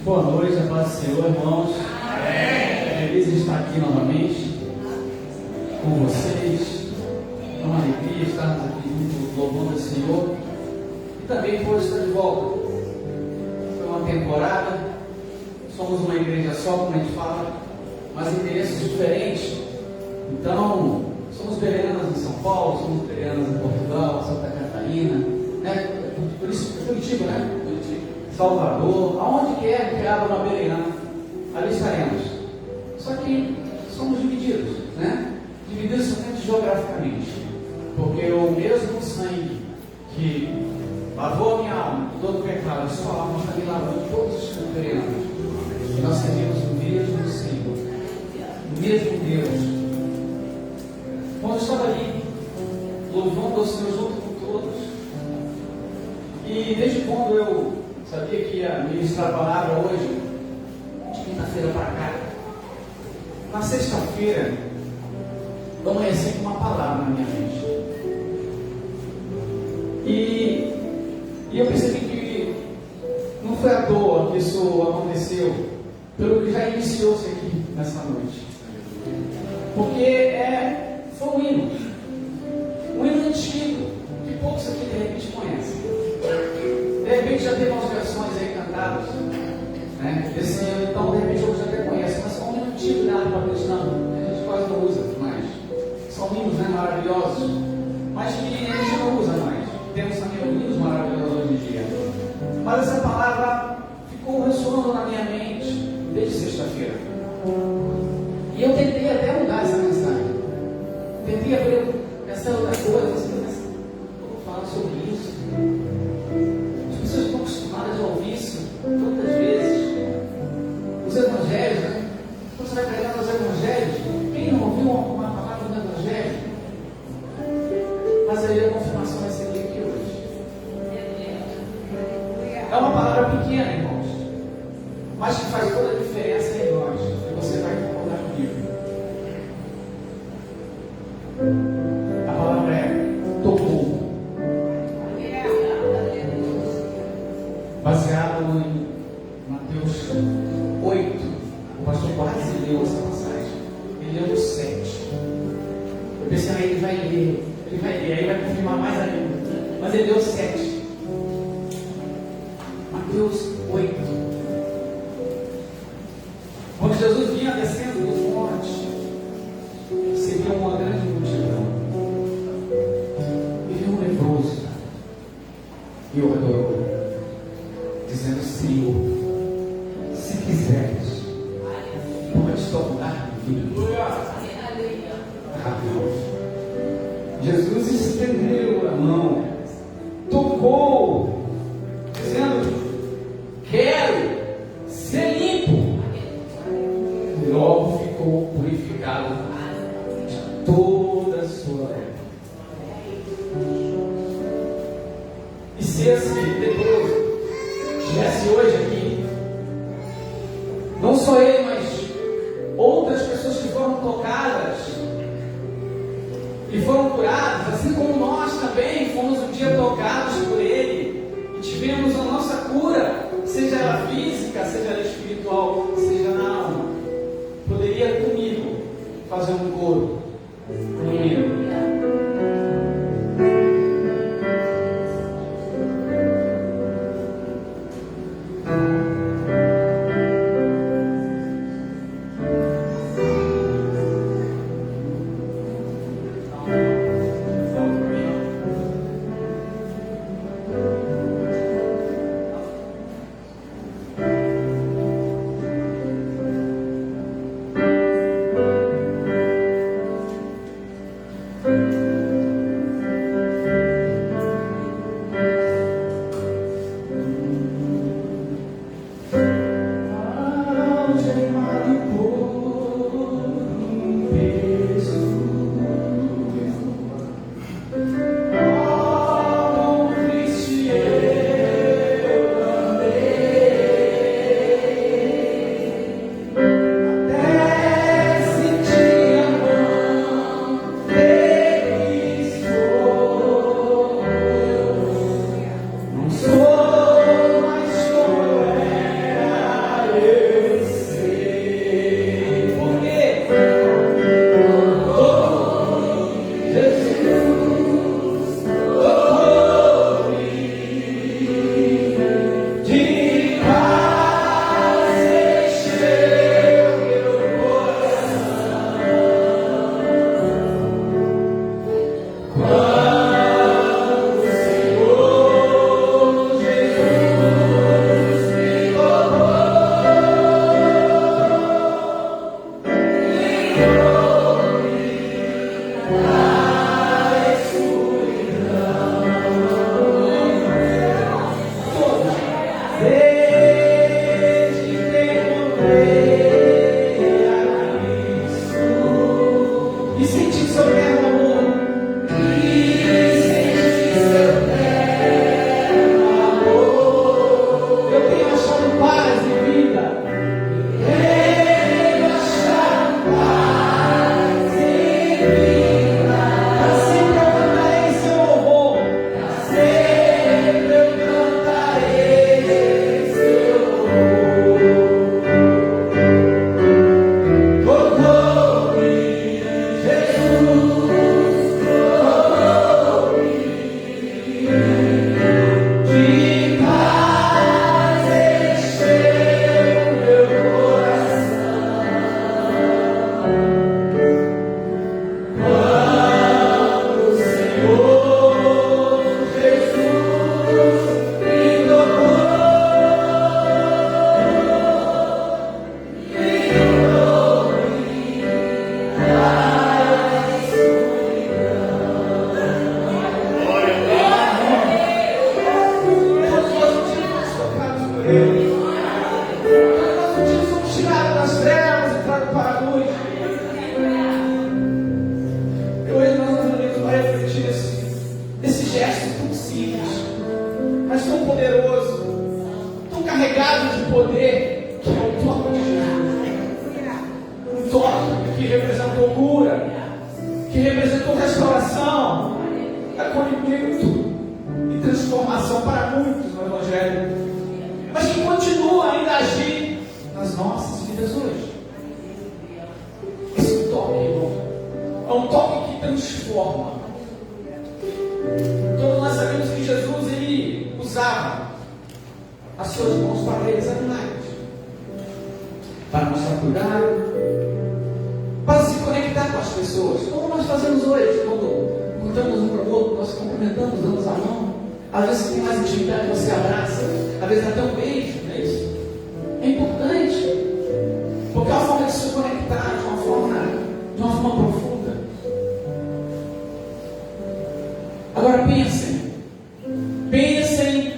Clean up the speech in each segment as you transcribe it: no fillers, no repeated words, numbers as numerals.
Boa noite, a paz do Senhor, irmãos. Feliz de estar aqui novamente com vocês. É uma alegria estarmos aqui juntos louvando o Senhor. E também hoje estar de volta. Foi uma temporada, somos uma igreja só, como a gente fala, mas interesses diferentes. Então, somos bereanas em São Paulo, somos bereanas em Portugal, Santa Catarina, né? Por isso, Curitiba, né? Salvador, aonde quer que abra uma bereana, ali estaremos. Só que somos divididos, né? Divididos somente geograficamente, porque o mesmo sangue que lavou a minha alma, todo o pecado, a sua alma está me lavando todos os bereanos. E nós servimos o mesmo Senhor, o mesmo Deus. Quando eu estava ali, louvando ao Senhor junto com todos, e desde quando eu sabia que ia ministrar a palavra hoje, de quinta-feira para cá, na sexta-feira, eu amanheci com uma palavra na minha mente. E eu percebi que não foi à toa que isso aconteceu, pelo que já iniciou-se aqui nessa noite. Porque foi um hino antigo, que poucos aqui de repente conhecem. De repente já teve umas versões aí cantadas, né? Esse ano, então de repente eu já até conheço, mas são hinos antigos, né? A gente quase não usa mais. São hinos, né, maravilhosos, mas que a gente não usa mais. Temos também hinos maravilhosos hoje em dia. Mas essa palavra ficou ressoando na minha mente desde sexta-feira. E eu tentei até mudar essa mensagem. Tentei abrir essa outra coisa, mas vou falar sobre isso. As pessoas estão acostumadas a ouvir isso tantas vezes. Os evangelhos, né? Quando você vai pregar nos evangelhos, quem não ouviu uma palavra do evangelho? Mas aí a confirmação vai ser aqui hoje. É uma palavra pequena, irmãos, mas que faz toda a diferença em nós. E você vai concordar comigo. A palavra é tocou. Baseado em Mateus 8. O pastor quase leu essa passagem. Ele leu no 7. Eu pensei, ele vai ler, aí vai confirmar mais ainda. Mas ele leu 7. Mateus 8. Quando Jesus vinha descendo dos montes, se viu uma grande multidão. E viu um leproso. E o adorou, dizendo: Senhor, se quiseres, podes tocar minha vida. Jesus estendeu a mão, tocou, dizendo: quero ser limpo. E logo ficou purificado de toda a sua lepra. E se esse leproso estivesse hoje aqui, não só ele, mas outras pessoas que foram tocadas e foram curadas, assim como nós também fomos um dia tocados por ele e tivemos a nossa cura, seja ela física, seja ela espiritual, seja na alma. Poderia comigo fazer um coro comigo. de poder, que é o toque de Jesus. Um toque que representou cura, que representou restauração, acolhimento e transformação para muitos no Evangelho, mas que continua ainda a agir nas nossas vidas hoje. Esse toque, irmão, é um toque que transforma. Todos nós sabemos que Jesus, ele usava as suas mãos para realizar milagres, para mostrar cuidado, para se conectar com as pessoas, como nós fazemos hoje, quando contamos um para o outro, nós cumprimentamos, damos a mão. Às vezes tem mais intimidade, você abraça, às vezes até um beijo, não é isso? É importante, porque é uma forma de se conectar de uma forma profunda. Agora pensem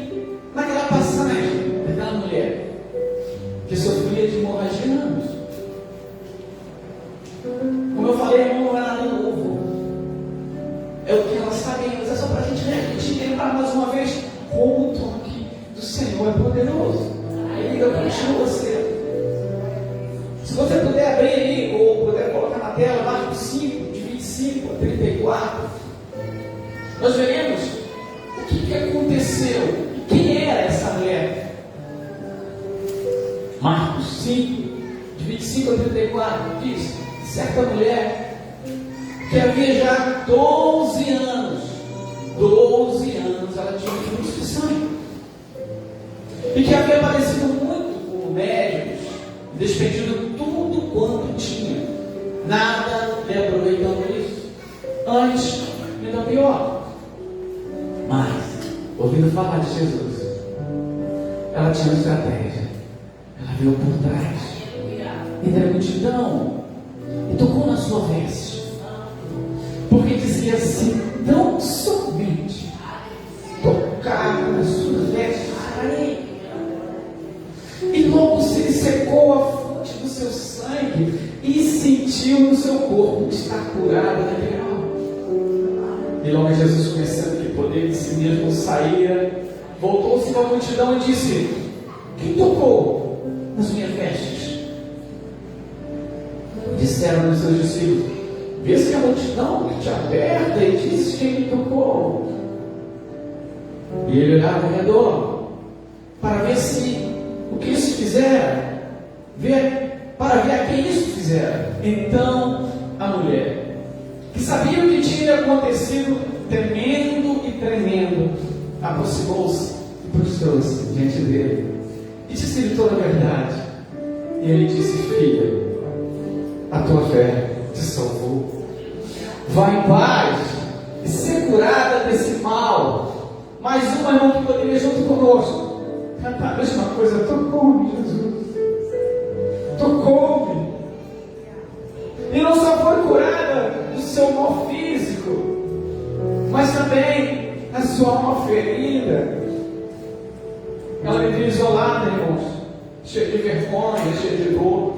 naquela passagem daquela mulher que sofria de hemorragia há anos. Como eu falei, irmão, não é nada novo. É o que ela sabia, mas é só para a gente repetir e lembrar mais uma vez como o toque do Senhor é poderoso. Ele continua sendo. Se você puder abrir aí, ou puder colocar na tela, Marcos 5, de 25 a 34, nós veremos o que aconteceu e quem era essa mulher. Marcos 5, de 25 a 34, diz: certa mulher que havia já 12 anos ela tinha um fluxo de sangue, e que havia padecido muito por médicos, despendido tudo quanto tinha, nada lhe aproveitando isso, antes ainda pior. Mas, ouvindo falar de Jesus, ela tinha uma estratégia. Ela veio por trás e da multidão e tocou na sua veste, porque dizia assim: tão somente tocar nas suas vestes, e logo se lhe secou a fonte do seu sangue, e sentiu no seu corpo estar curado daquele mal. E logo Jesus, conhecendo que o poder de si mesmo saía, voltou-se para a multidão e disse: quem tocou nas minhas vestes? Disseram os seus discípulos: vês que a multidão te aperta e diz quem me tocou. E ele olhava ao redor para ver se o que isso fizera, para ver a quem isso fizera. Então a mulher, que sabia o que tinha acontecido, temendo e tremendo, aproximou-se e prostrou-se diante dele e disse-lhe toda a verdade. E ele disse: filha, a tua fé te salvou. Vá em paz e ser curada desse mal. Mais uma, irmão, que poderia ir junto conosco cantar a mesma coisa: tocou-me, Jesus, tocou-me. E não só foi curada do seu mal físico, mas também a sua alma ferida. Ela vivia isolada, irmãos, cheia de vergonha, cheia de dor,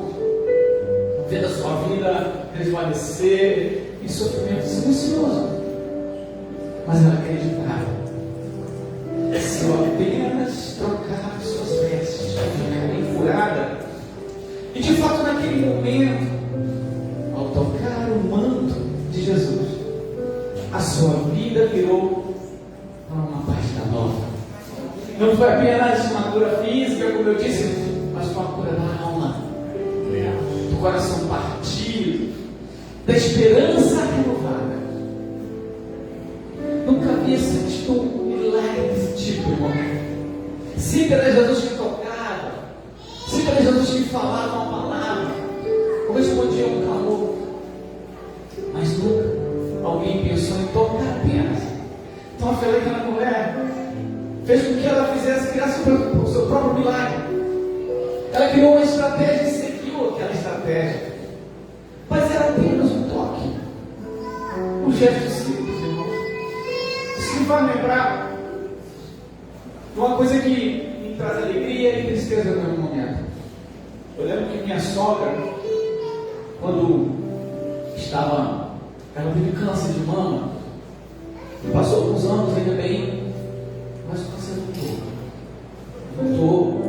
vendo a sua vida desvanecer em sofrimento silencioso. Mas ela acreditava: se eu apenas trocar suas vestes, eu ficarei curada. E de fato, naquele momento, ao tocar o manto de Jesus, a sua vida virou uma página nova. Não foi apenas uma cura física, como eu disse, mas foi uma cura da alma, do coração partido, da esperança renovada. Nunca havia sentido um milagre desse tipo, irmão. Sempre era Jesus que tocava, sempre era Jesus que falava uma palavra, ou respondia um clamor, mas nunca alguém pensou em tocar apenas. Então a fé daquela mulher fez com que ela criasse o seu próprio milagre. Ela criou uma estratégia e seguiu aquela estratégia, mas era apenas um toque, um gesto simples, irmãos. Isso me faz lembrar de uma coisa que me traz alegria e tristeza no mesmo momento. Eu lembro que minha sogra, quando ela teve câncer de mama, passou alguns anos ainda bem, mas o câncer voltou.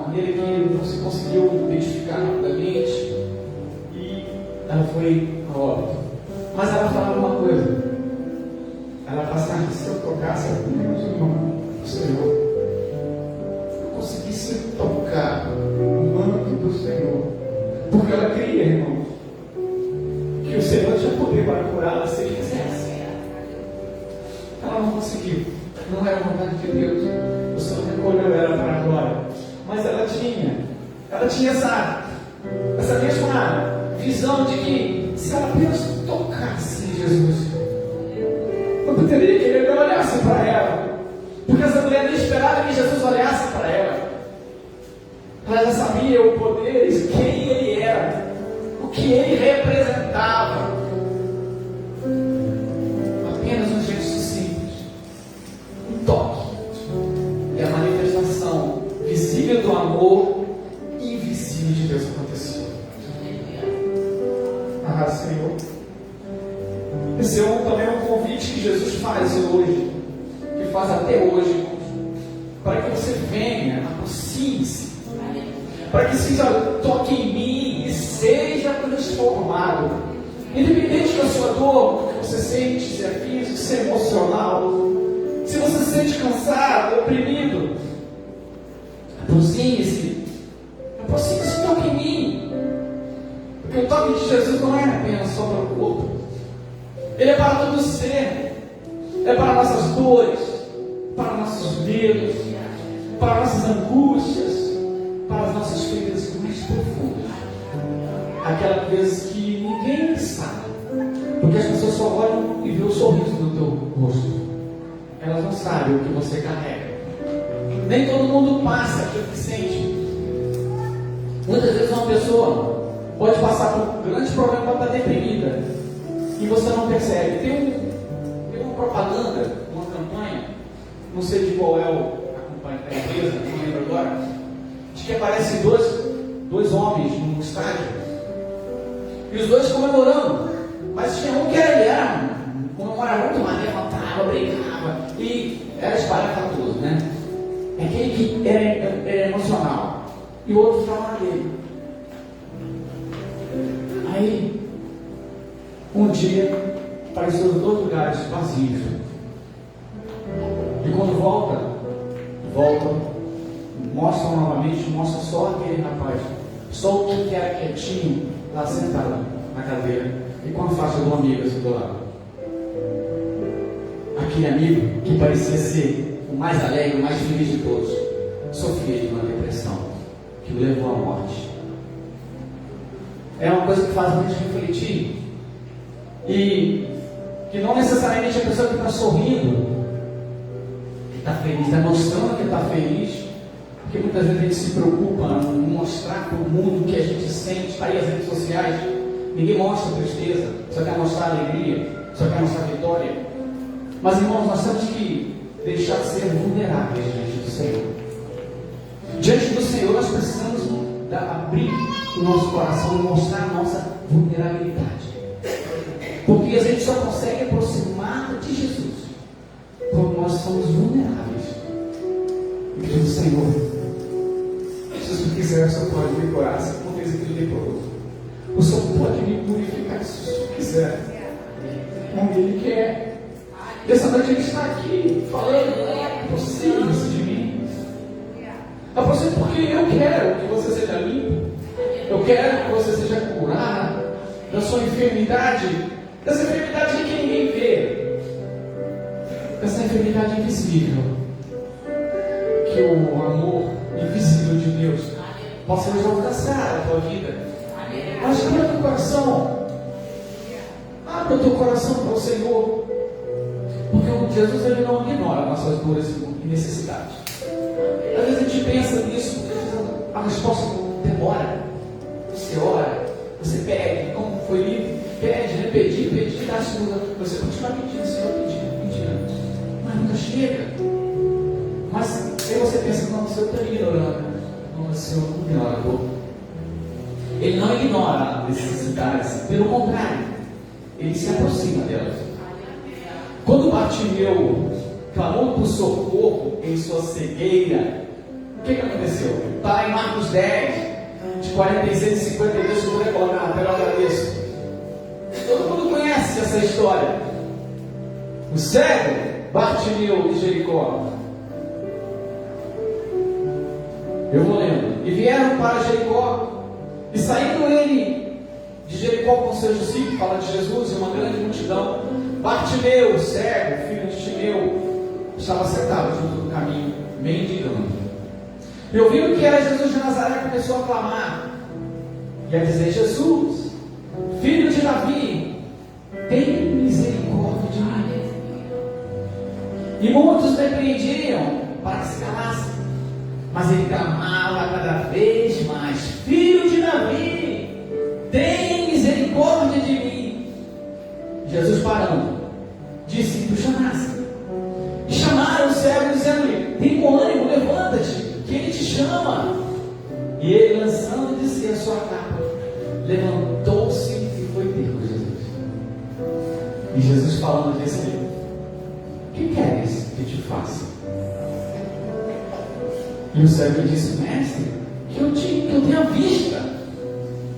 maneira que não se conseguiu identificar rapidamente e ela foi a óbito. Mas ela falava uma coisa. Ela passava, se eu tocasse a mão do Senhor, eu conseguisse tocar o manto do Senhor, porque ela queria, irmão, que o Senhor tinha poder para curá-la se Ele quisesse. Ela não conseguiu, não era a vontade de Deus. O Senhor recolheu ela para a glória, mas ela tinha essa mesma visão de que se ela apenas tocasse em Jesus, não poderia que Ele olhasse para ela, porque essa mulher não esperava que Jesus olhasse para ela. Ela já sabia o poder, quem Ele era, o que Ele representava. Apenas um gesto simples, um toque, e a manifestação visível do amor e invisível de Deus aconteceu. Ah, Senhor. Esse também é um convite que Jesus faz hoje, que faz até hoje, para que você venha, aproxime-se, para que seja toque em mim e seja transformado, independente da sua dor, do que você sente, se é físico, se é emocional, se você se sente cansado, oprimido, aproxime-se, toque em mim, porque o toque de Jesus não é apenas só para o corpo. Ele é para todo ser, é para nossas dores, para nossos medos, para nossas angústias, para as nossas feridas mais profundas. Aquela vez que ninguém sabe, porque as pessoas só olham e vê o sorriso no teu rosto. Elas não sabem o que você carrega. Nem todo mundo passa aquilo que sente. Muitas vezes uma pessoa pode passar por um grande problema, pode estar deprimida, e você não percebe. Tem uma propaganda, uma campanha, não sei de qual é a empresa, não lembro agora, de que aparecem dois homens num estádio, e os dois comemorando, mas tinha um que era comemorava muito mais, levantava, brincava, e era espalhafatoso, né? Aquele que era emocional, e o outro estava nele. Aí, um dia, apareceu os dois lugares vazios. E quando volta, mostra novamente, mostra só aquele rapaz, só o que era quietinho, lá sentado na cadeira, e com a faixa do amigo assim do lado. Aquele amigo que parecia ser o mais alegre, o mais feliz de todos, sofria de uma depressão que o levou à morte. É uma coisa que faz a gente refletir. E que não necessariamente a pessoa que está sorrindo, que está feliz, está mostrando que está feliz, porque muitas vezes a gente se preocupa em mostrar para o mundo o que a gente sente. Está aí as redes sociais, ninguém mostra tristeza, só quer mostrar alegria, só quer mostrar vitória. Mas, irmãos, nós temos que deixar de ser vulneráveis diante do Senhor. Diante do Senhor nós precisamos abrir o nosso coração e mostrar a nossa vulnerabilidade. Porque a gente só consegue aproximar de Jesus quando nós somos vulneráveis. E que o Senhor, se tu quiser, o Senhor pode me curar, se for leproso. O Senhor pode me purificar se o Senhor quiser. Como Ele quer. E essa noite Ele está aqui falando, aproxime-se de mim. Aproxime porque eu quero que você seja limpo. Eu quero que você seja curado da sua enfermidade. Dessa enfermidade que ninguém vê, dessa enfermidade invisível, que o amor invisível de Deus possa nos alcançar a tua vida. Mas abra o teu coração, abra o teu coração para o Senhor, porque Jesus Ele não ignora nossas dores e necessidades. Às vezes a gente pensa nisso, a resposta demora. Você ora, você pede, como foi lido, pede, né? Pedir, dá segunda. Você continua pedindo, Senhor, pedindo. Mas nunca chega. Mas aí você pensa, não, o Senhor está ignorando. Não, o Senhor não ignora a dor. Ele não ignora as necessidades, pelo contrário, Ele se aproxima delas. Quando Bartimeu clamou por socorro em sua cegueira, o que aconteceu? Está lá em Marcos 10, de 46 e 52, se puder colocar na tela, eu agradeço. Todo mundo conhece essa história. O cego Bartimeu de Jericó. Eu vou lendo. E vieram para Jericó, e saindo ele de Jericó com seus discípulos, fala de Jesus, e uma grande multidão. Bartimeu, o cego, filho de Timeu, estava sentado junto do caminho, mendigando. E ouvindo que era Jesus de Nazaré, começou a clamar e a dizer: Jesus, filho de Davi, tem misericórdia de mim. E muitos repreendiam para que se calasse, mas ele clamava cada vez mais: Filho de Davi, tem misericórdia de mim. Jesus, parando, disse que o chamasse. E chamaram o cego, dizendo-lhe: tem bom ânimo, levanta-te, que ele te chama. E ele, lançando de si a sua capa, levantou-se e foi ter com Jesus. E Jesus falando disse-lhe: o que queres que te faça? E o cego lhe disse: mestre, que eu tenha vista.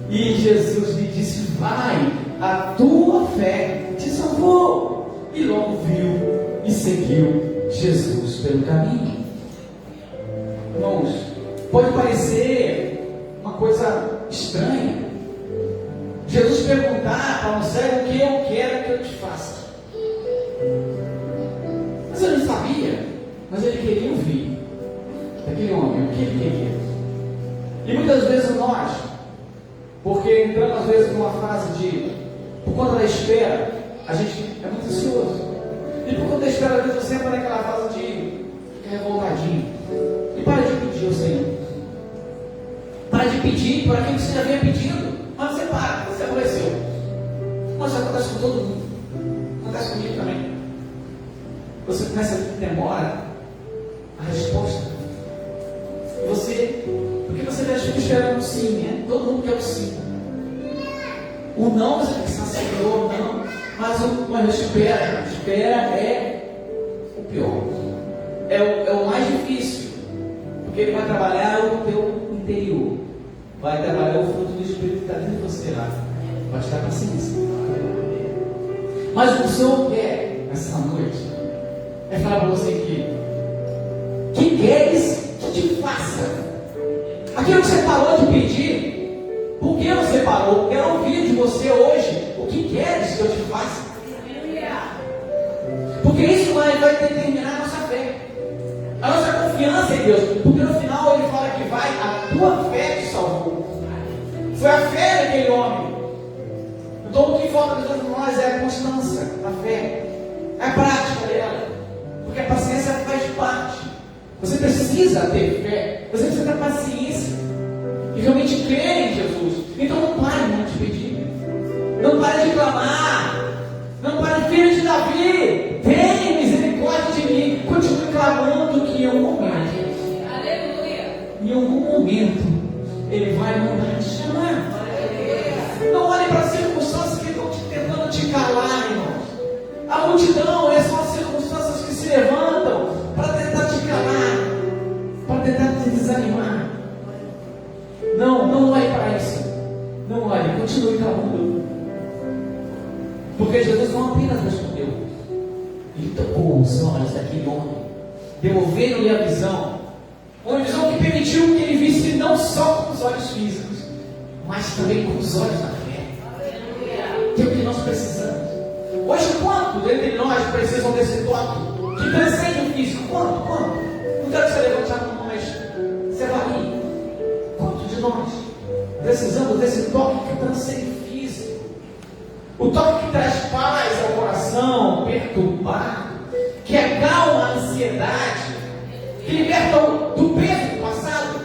E Jesus lhe disse: vai, a tua fé te salvou. E logo viu e seguiu Jesus pelo caminho. Irmãos, pode parecer uma coisa estranha Jesus perguntar para um cego: o que eu quero que eu te faça? Mas ele não sabia, mas ele queria ouvir daquele homem o que ele queria. E muitas vezes nós, porque entramos às vezes numa fase de, por conta da espera, a gente é muito ansioso. E por conta da espera, às vezes você entra naquela fase de ficar revoltadinho. E para de pedir ao Senhor. Para de pedir por aquilo que você já vinha pedindo. Mas você para, você aborreceu. Mas isso acontece com todo mundo. Acontece comigo também. Você começa a demorar a resposta. E você, porque você já fica esperando um sim, né? Todo mundo quer o sim. O não, você tem que pensar: Senhor, não. Mas espera é o pior. É o mais difícil. Porque ele vai trabalhar o teu interior. Vai trabalhar o fruto do Espírito que está dentro de você lá. Vai te dar paciência. Mas o que o Senhor quer essa noite é falar para você que queres que te faça. Aquilo que você parou de pedir, por que você parou? Quero ouvir de você hoje o que queres que eu te faça. Porque isso vai determinar a nossa fé, a nossa confiança em Deus. Porque no final ele fala que vai, a tua fé te salvou. Foi a fé daquele homem. Então o que falta de nós é a constância na fé, é a prática dela. Porque a paciência faz parte. Você precisa ter fé, você precisa ter paciência e realmente crer em Jesus. Então não pare de pedir, não pare de clamar, não pare: filho de Davi, tenha misericórdia de mim. Continue clamando que em algum momento, em algum momento, Ele vai mandar te chamar. Não olhe para as circunstâncias que estão tentando te calar, irmãos. A multidão é só as circunstâncias que se levantam para tentar te calar, para tentar te desanimar. Não olhe para isso. Não olhe, continue clamando. Porque Jesus não apenas respondeu, Ele tocou os olhos daquele homem, devolvendo-lhe a visão. Uma visão que permitiu que ele visse não só com os olhos físicos, mas também com os olhos da fé. Que é o que nós precisamos. Hoje, quanto dentre nós precisam desse toque que transcende o físico? Quanto? Não quero que você levante a mão, mas você avalie. Quanto de nós precisamos desse toque que transcende o físico? O toque que traz paz ao coração perturbado, que acalma a ansiedade, que liberta do peso do passado.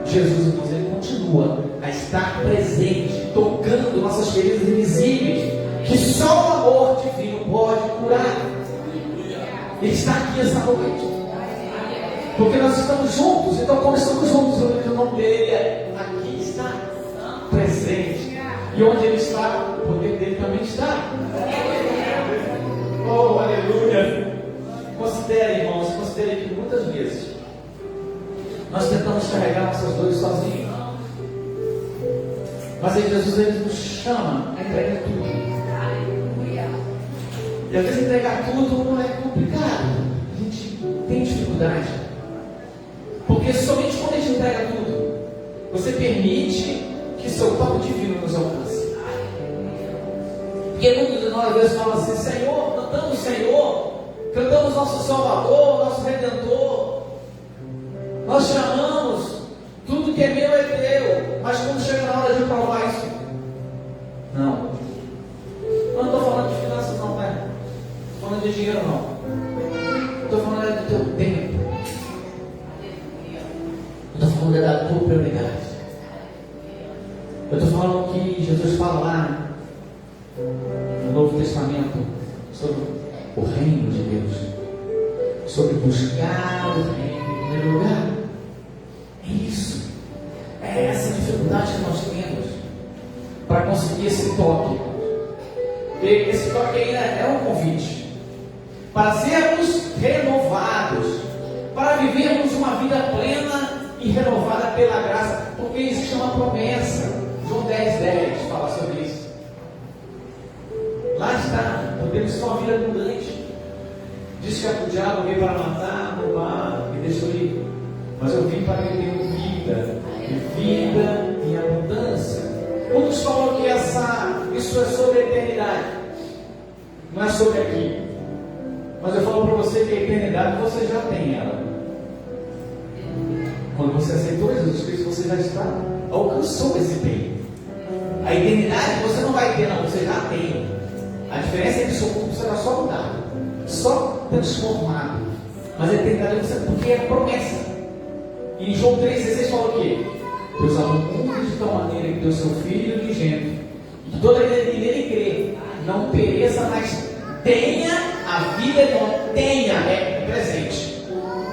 Jesus, então, Ele continua a estar presente, tocando nossas feridas invisíveis, que só o amor divino pode curar. Ele está aqui essa noite, porque nós estamos juntos. Então, como estamos juntos, o nome dele é aqui está, presente. E onde Ele está, o poder dele também está. Oh, aleluia! Considere, irmãos, que muitas vezes podemos carregar nossas dores sozinhos. Mas aí Jesus ele nos chama a entregar tudo. E às vezes entregar tudo não é complicado. A gente tem dificuldade. Porque somente quando a gente entrega tudo, você permite que seu toque divino nos alcance. Porque muitos de nós às vezes falam assim: Senhor, cantamos o Senhor, cantamos nosso Salvador, nosso Redentor, nós te amamos, tudo que é meu é teu. Mas quando chega na hora de provar isso, não. Eu não estou falando de finanças não, né? Não estou falando de dinheiro não. Estou falando do teu tempo. Eu estou falando da tua prioridade. Eu estou falando que Jesus fala lá no Novo Testamento sobre o reino de Deus, sobre buscar o reino em primeiro lugar. É isso. É essa dificuldade que nós temos para conseguir esse toque. E esse toque ainda é um convite para sermos renovados, para vivermos uma vida plena e renovada pela graça, porque existe uma promessa. João 10:10 fala sobre isso. Lá está, podemos ter uma vida abundante. Diz que o diabo veio para matar, roubar e destruir, mas eu vim para que tenham vida, e vida em abundância. Muitos falam que isso é sobre a eternidade, não é sobre aqui. Mas eu falo para você que a eternidade você já tem ela. Quando você aceitou Jesus Cristo, você já alcançou esse bem. A eternidade você não vai ter, não, você já tem. A diferença é que o seu corpo será só mudado, só transformado. Mas a eternidade você, porque é promessa. E em João 3,16 fala o quê? Deus amou o mundo de tal maneira que deu seu Filho unigênito, e que toda aquele que nele crê não pereça, mas tenha a vida eterna. Tenha, é presente.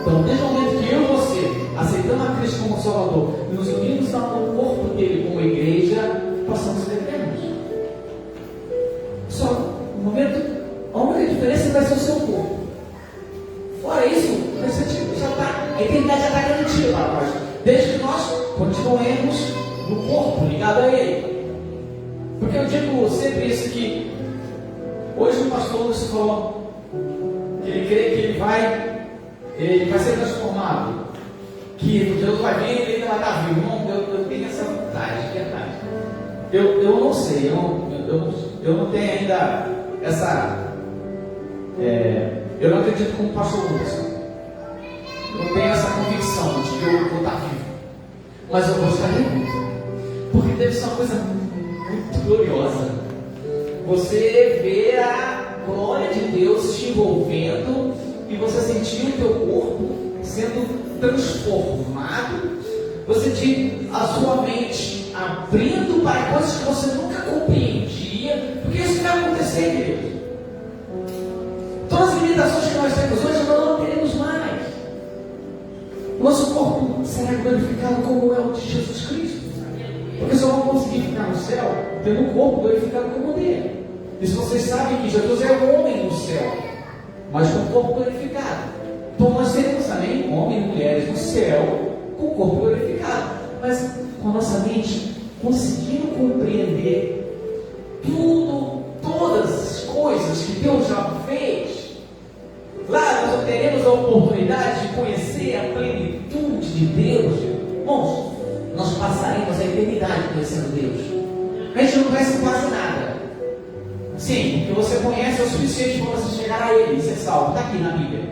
Então, desde o momento que eu e você aceitamos a Cristo como Salvador e nos unimos no corpo dele como igreja, passamos a ser eternos. Só no momento, a única diferença vai ser o seu corpo. Fora isso, a eternidade já está garantida para nós, desde que nós continuemos no corpo, ligado a Ele. Porque eu digo sempre isso, que hoje o pastor Lúcio falou que ele crê que ele vai ser transformado, que Jesus vai vir e ele ainda vai estar vivo. Não, eu tenho essa vontade, de verdade. Eu não sei, eu não tenho ainda essa. Eu não acredito como pastor Lúcio. Eu tenho essa convicção de que eu vou estar vivo. Mas eu gostaria muito. Porque deve ser uma coisa muito gloriosa. Você ver a glória de Deus te envolvendo e você sentir o teu corpo sendo transformado. A sua mente abrindo para coisas que você nunca compreendia. Porque isso que vai acontecer, querido. Todas as limitações que nós temos hoje, nós não teremos mais. Nosso corpo será glorificado como é o de Jesus Cristo. Porque só vão conseguir ficar no céu tendo um corpo glorificado como o dele. E se vocês sabem que Jesus é o homem no céu, mas com o corpo glorificado. Então nós teremos também homens e mulheres no céu com o corpo glorificado. Mas com a nossa mente conseguindo compreender todas as coisas que Deus já fez. Lá nós teremos a oportunidade de conhecer a plenitude de Deus. Irmãos, nós passaremos a eternidade conhecendo Deus. A gente não conhece quase nada. Sim, porque você conhece o suficiente para você chegar a Ele e ser salvo. Está aqui na Bíblia.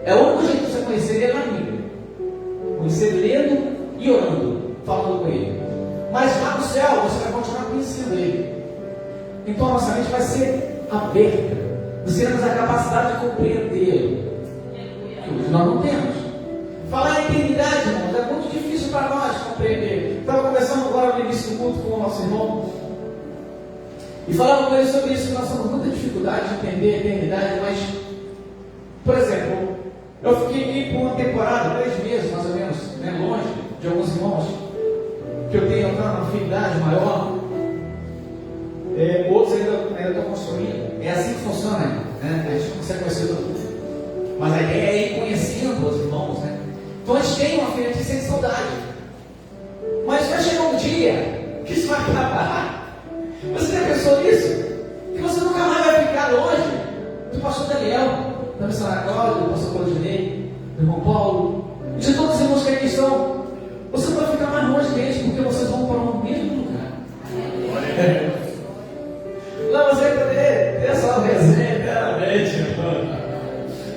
É o único jeito de você conhecer Ele na Bíblia. Conhecer lendo e orando, falando com Ele. Mas lá no céu você vai continuar conhecendo Ele. Então a nossa mente vai ser aberta. Nós teremos a capacidade de compreendê-lo, que hoje nós não temos. Falar em eternidade, irmãos, é muito difícil para nós compreender. Estava conversando agora no início do culto com o nosso irmão e falava com ele sobre isso, que nós temos muita dificuldade de entender a eternidade. Mas, por exemplo, eu fiquei aqui por uma temporada, 3 meses mais ou menos, longe de alguns irmãos que eu tenho uma afinidade maior. Outros ainda estão construindo. É assim que funciona, né? A gente não consegue conhecer todo mundo. Mas a ideia é ir conhecendo os irmãos, né? Então a gente tem uma filha que sente saudade. Mas vai chegar um dia que isso vai acabar. Você já pensou nisso? Que você nunca mais vai ficar longe do pastor Daniel, da missionária Cláudia, do pastor Claudinei, do irmão Paulo, e de todos os irmãos que aqui estão. Você não vai ficar mais longe deles, porque vocês vão para o mesmo lugar. Lá você vai poder ter essa resenha eternamente, irmão.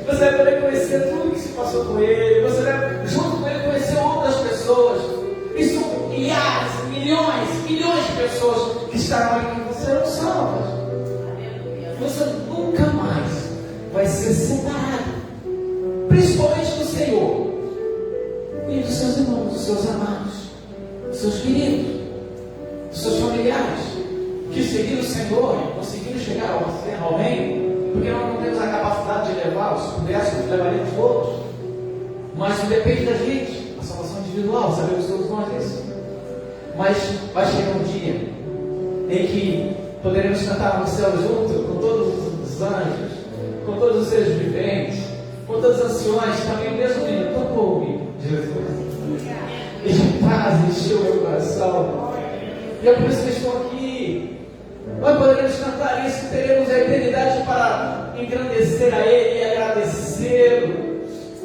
Você vai poder conhecer tudo que se passou com ele. Você vai, junto com ele, conhecer outras pessoas. Isso, milhares, milhões de pessoas que estarão aqui que serão salvas. Você nunca mais vai ser separado, principalmente do Senhor e dos seus irmãos, dos seus amados, dos seus queridos, dos seus familiares que seguiram o Senhor e conseguiram chegar ao reino. Porque nós não temos a capacidade de levá-los, se pudéssemos, levaríamos todos. Mas não depende da gente, a salvação individual, sabemos todos nós disso. Mas vai chegar um dia em que poderemos cantar no céu junto com todos os anjos, com todos os seres viventes, com todos os anciões, também o mesmo menino, tocou-me, Jesus. E de paz encheu meu coração. E é por isso que estou aqui. Nós poderemos cantar isso, teremos a eternidade para engrandecer a Ele e agradecê-lo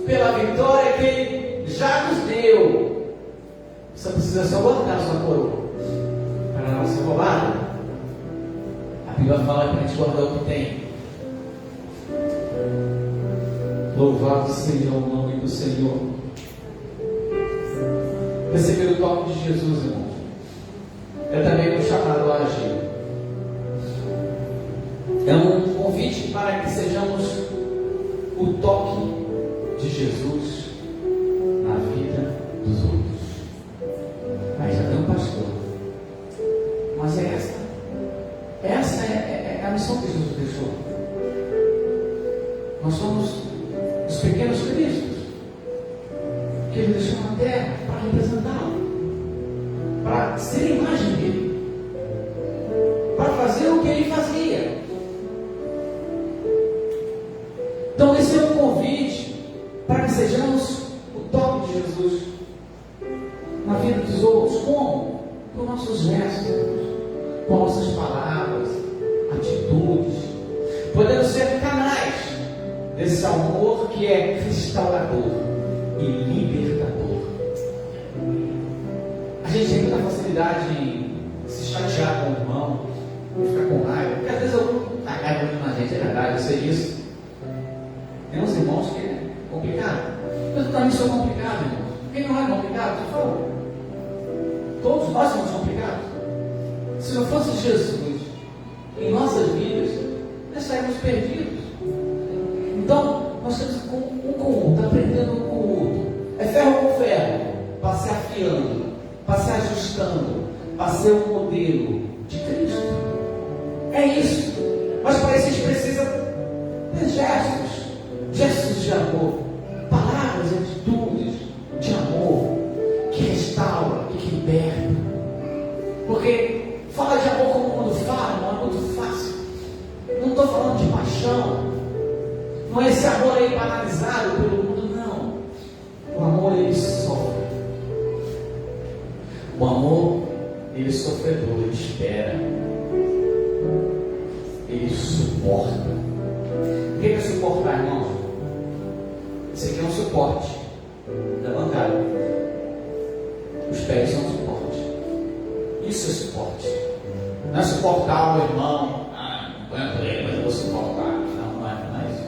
pela vitória que Ele já nos deu. Você precisa só guardar sua coroa para não ser roubada. A Bíblia fala para a gente guardar o que tem. Louvado seja o nome do Senhor. Receber o toque de Jesus, irmão, é também um chamado a agir. É um convite para que sejamos o toque de Jesus na vida dos outros. Mas já tem um pastor. Mas essa é a missão que Jesus deixou. Nós somos os pequenos cristos que Ele deixou na terra para representá-lo, para ser a imagem dele, para fazer o que Ele fazia. Então esse é um convite para que sejamos o toque de Jesus na vida dos outros. Como? Com nossos gestos, com nossas palavras, atitudes. Podemos ser canais desse amor que é restaurador e libertador. A gente tem muita facilidade em se chatear com o irmão, em ficar com raiva, porque às vezes eu dá raiva muito na gente, é verdade, eu sei disso. Tem uns irmãos que é complicado. Eu também sou complicado, irmão. Quem não é complicado? Por favor. Todos nós somos complicados. Se não fosse Jesus em nossas vidas, nós estaríamos perdidos. Então, nós temos um com o outro, aprendendo um com o outro. É ferro com ferro, para se afiando, para se ajustando, para ser o modelo de Cristo. É isso. Mas para isso a gente precisa ter gestos de amor, palavras e atitudes de amor, que restaura e que liberta. Porque falar de amor como o mundo fala não é muito fácil. Não estou falando de paixão. Não é esse amor aí banalizado pelo mundo, não. O amor, ele sofre. O amor, ele é sofredor, ele espera. Ele suporta. O que é suportar, irmãos? Esse aqui é um suporte da bancada. Os pés são suporte. Isso é suporte. Não é suportar o irmão. Não aguento ele, mas eu vou suportar. Não é isso.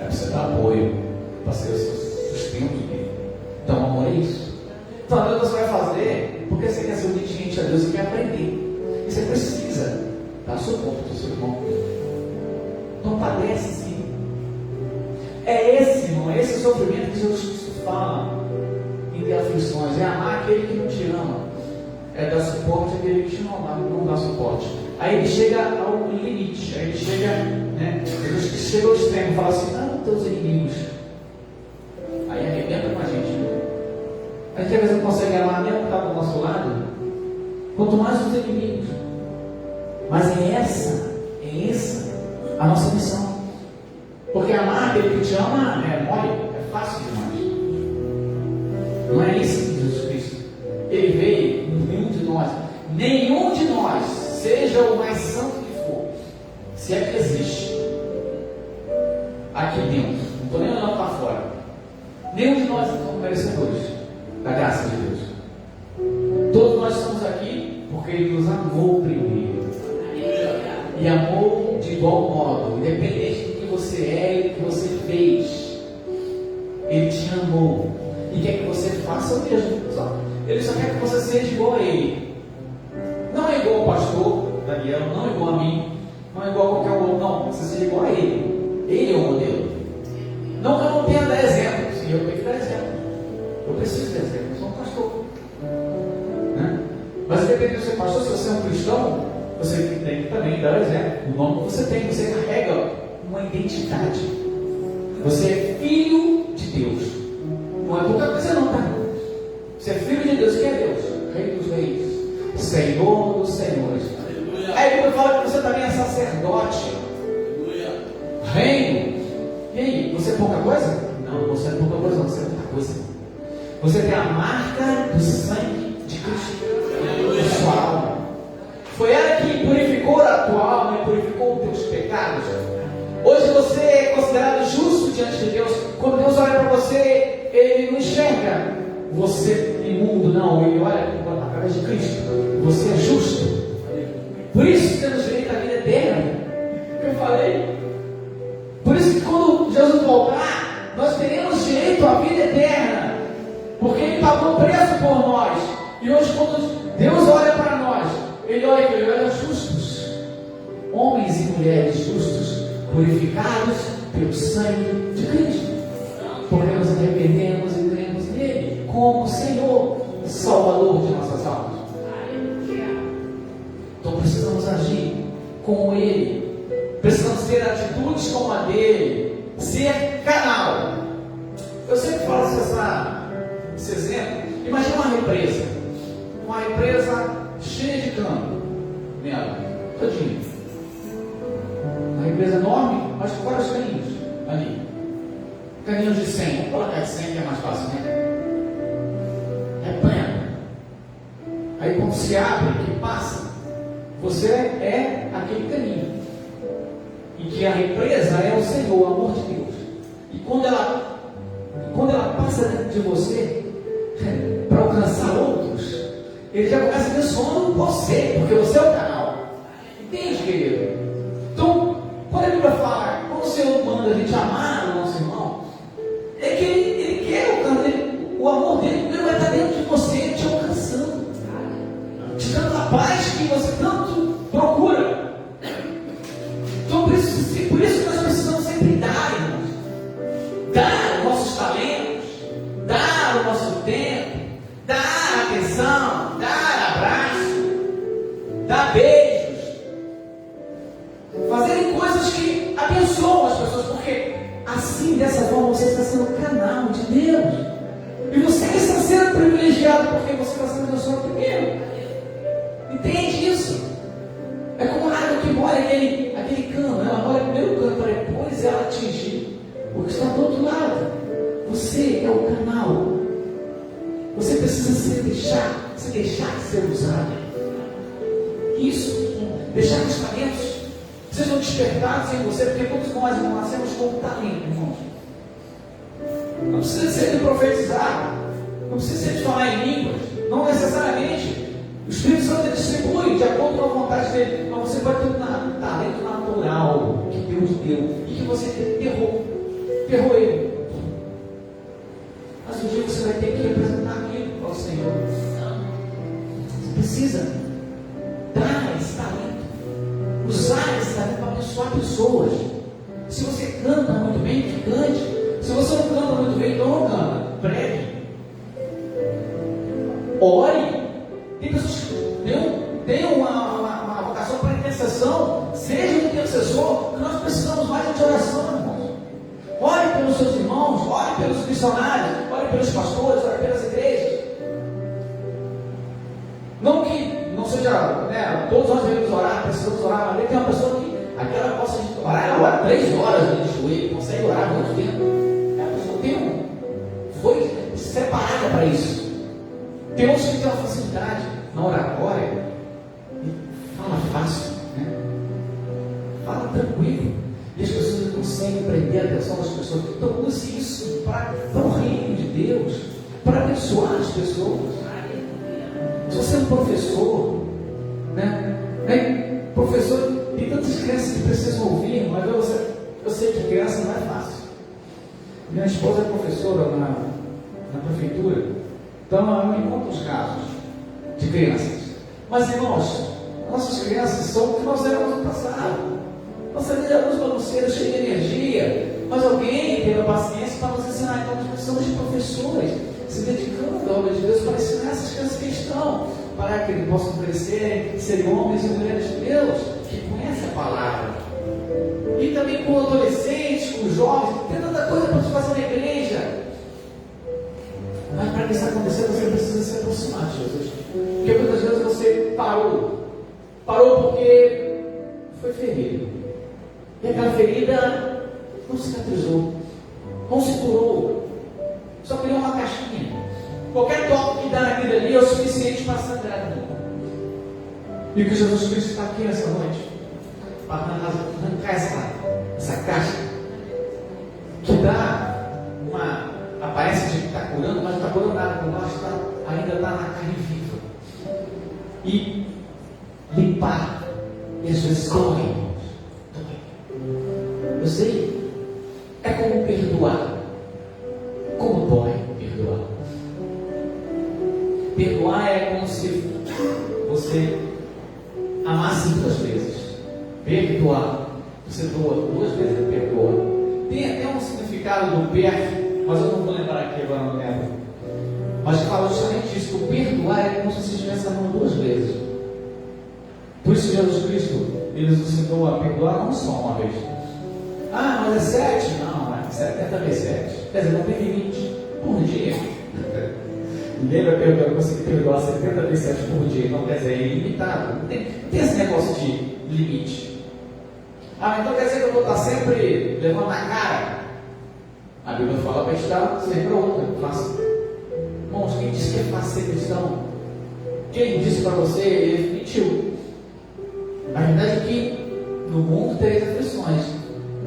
É para você dar apoio, para ser o sustento dele. Então, o amor é isso. Então, a Deus você vai fazer porque você quer ser obediente a Deus e quer aprender. E você precisa dar suporte ao seu irmão. Não padece, sim. É esse, irmão, é esse sofrimento que Jesus Cristo fala em ter aflições. É amar aquele que não te ama. É dar suporte àquele que te não dá suporte. Aí ele chega ao limite. Aí ele chega, né? Jesus chega ao extremo e fala assim: não, teus inimigos. Aí arrebenta com a gente. Né? A gente às vezes não consegue amar nem o que está do nosso lado, quanto mais os inimigos. Mas é essa a nossa missão. Porque amar aquele que te ama é mole, é fácil demais. Não é isso que Jesus Cristo. Ele veio, nenhum de nós, seja o mais santo que for, se é que existe, aqui dentro, não estou nem olhando para fora, nenhum de nós somos merecedores da graça de Deus. Todos nós estamos aqui porque Ele nos amou primeiro. E amou de igual modo, independente do que você é e do que você fez. Ele te amou e quer que você faça o mesmo. Ele só quer que você seja igual a Ele. Não é igual ao pastor Daniel, não é igual a mim, não é igual a qualquer outro, não. Você seja igual a Ele. Ele é o modelo. Não que eu não tenha dar exemplo, sim, eu tenho que dar exemplo. Eu preciso de exemplo, eu sou um pastor. Né? Mas independente de ser pastor, se você é um cristão, você tem que também dar exemplo. O nome que você tem, você carrega uma identidade. Você é filho de Deus. Não é pouca coisa não, tá? Você é filho de Deus. Quem é Deus? Rei dos reis, Senhor dos senhores. Aí a Bíblia fala que você também é sacerdote. Reino. E aí, você é pouca coisa? Não, você não é pouca coisa, não, você é muita coisa. Você tem a marca do sangue de Cristo na sua alma. Foi ela que purificou a tua alma e purificou os teus pecados. Hoje você é considerado justo diante de Deus. Quando Deus olha para você, Ele não enxerga você imundo, não. Ele olha através de Cristo. Você é justo. Por isso temos direito à vida eterna. Que eu falei. Por isso que quando Jesus voltar, nós teremos direito à vida eterna. Porque Ele pagou preço por nós. E hoje quando Deus olha para nós, Ele olha justos. Homens e mulheres justos, purificados pelo sangue de Cristo. Porque nos arrependemos e cremos nele como Senhor e Salvador de nossas almas. Então precisamos agir como Ele. Precisamos ter atitudes como a dele. Ser canal. Eu sempre faço esse exemplo. Imagina uma represa. Uma represa cheia de cano nela. Todinho. Uma represa enorme, mas com vários caninhos ali. Caninhos de 100. Vamos colocar de 100 que é mais fácil, né? É pleno. Aí quando se abre, que passa, você é aquele caninho. E que a represa é o Senhor, o amor de Deus. E quando ela passa dentro de você, para alcançar outros, Ele já começa abençoando você, porque você é o canal. Entende, querido? Então, quando a Bíblia fala, quando o Senhor manda a gente amar o nosso irmão, é que Ele quer o amor dele, Ele vai estar dentro de você, te alcançando, te dando a paz que você tanto procura. Então, por isso que nós precisamos sempre dar, irmãos. Dar os nossos talentos, dar o nosso tempo, dar atenção, dar abraço, dar beijos, fazerem coisas que abençoam as pessoas, porque assim, dessa forma, você está sendo canal de Deus. E você está sendo privilegiado porque você está sendo abençoado primeiro. Entende isso? É como a água que molha aquele cano. Ela molha primeiro o cano para depois ela atingir o que está do outro lado. Você é o canal. Você precisa se deixar de ser usado. Isso. Deixar que os talentos sejam despertados em você, porque todos nós nascemos com um talento, irmãos. Não precisa ser de profetizar, não precisa ser de falar em línguas, não necessariamente. O Espírito Santo distribui de acordo com a vontade dele. Mas você pode ter um talento natural que Deus deu e que você errou ele. Mas um dia você vai ter que representar aquilo ao Senhor. Você precisa dar esse talento, usar esse talento para abençoar pessoas. Se você canta muito bem, que cante. Se você não canta muito bem, não canta. Pregue. Ore. Tem pessoas que têm uma vocação para intercessão. Seja um intercessor, que nós precisamos mais de oração, irmãos. Ore pelos seus irmãos, ore pelos missionários, ore pelos pastores, ore pelas igrejas. Não que não seja, né, todos nós devemos orar, precisamos orar, mas tem uma pessoa que aquela gosta de orar, ela ora 3 horas de joelho, consegue orar muito tempo. A pessoa foi separada para isso. Tem outros que têm uma facilidade na oratória, fala fácil, né? Fala tranquilo, e as pessoas não conseguem prender a atenção das pessoas. Então use isso para o reino de Deus, para abençoar as pessoas. Se você é um professor, né? Professor, tem tantas crianças que precisam ouvir, mas eu sei que criança não é fácil. Minha esposa é professora na prefeitura, então ela me conta os casos de crianças. Mas, irmãos, nossas crianças são o que nós éramos no passado. Nossa vida era bagunceira, cheia de energia, mas alguém teve a paciência para nos ensinar. Então nós precisamos de professores se dedicando à obra de Deus para ensinar essas crianças que estão, para que eles possam crescer, serem homens e mulheres de Deus que conhecem a palavra. E também com adolescentes, com jovens, tem tanta coisa para se fazer na igreja. Mas para que isso aconteça, você precisa se aproximar de Jesus. Porque muitas vezes você parou porque foi ferido, e aquela ferida não cicatrizou, não se curou, só criou uma caixinha. Qualquer toque que dá naquilo ali é o suficiente para sangrar no mundo. E o que Jesus Cristo está aqui nessa noite para arrancar essa caixa que dá uma aparência de que está curando, mas não está curando nada, por baixo ainda está na carne viva. E limpar, e às vezes dói. Eu sei, é como perdoar. Como dói perdoar? Perdoar é como se você amasse duas vezes. Perdoar, você doa duas vezes e perdoa. Tem até um significado do perto, mas eu não vou lembrar aqui agora, não lembro. Mas fala justamente isso, que o perdoar é como se você estivesse amando duas vezes. Por isso Jesus Cristo, Ele nos ensinou a perdoar não só uma vez. Ah, mas é 7? Não, é 70 vezes 7. Quer dizer, não tem limite por dia. Ninguém vai perdoar, conseguir perdoar 70 vezes 7 por dia. Então, quer dizer, é ilimitado. Não tem esse negócio de limite. Ah, então quer dizer que eu vou estar sempre levando na cara? A Bíblia fala para estar sempre a outra. Faça. Irmãos, quem disse que é fácil ser cristão? Quem disse para você, ele mentiu. A verdade é que no mundo tereis aflições.